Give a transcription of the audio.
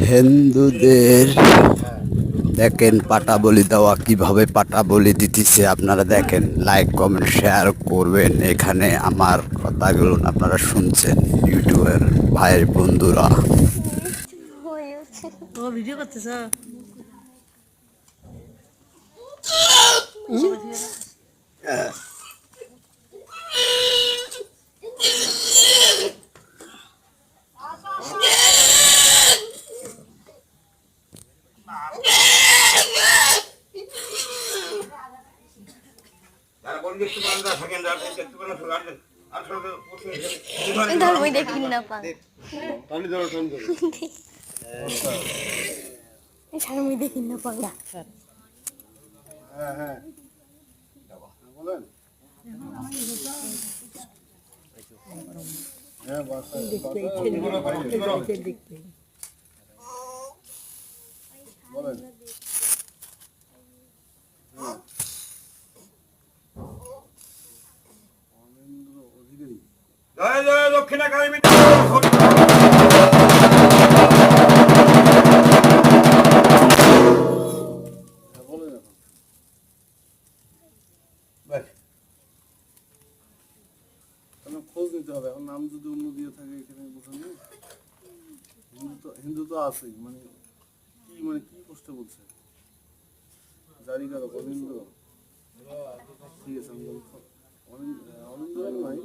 হিন্দুদের দেখেন পাটা বলি দেওয়া কিভাবে পাটা বলি দিতেছে আপনারা দেখেন লাইক কমেন্ট শেয়ার করবেন এখানে আমার কথাগুলো আপনারা শুনছেন ইউটিউবের ভাইয়ের বন্ধুরা ও ভিডিও করতেছ ধর্মই দেখি না পাং ধর্মই দেখি না পাং জয় জয় দক্ষিণাকালী খোঁজ নিতে হবে। এখন নাম যদি অন্য দিয়ে থাকে এখানে বোঝা নেই। হিন্দু তো আছেই, মানে কি প্রশ্ন বলছে জারি কারক অনিন্দ, ঠিক আছে অনিন্দ নাই।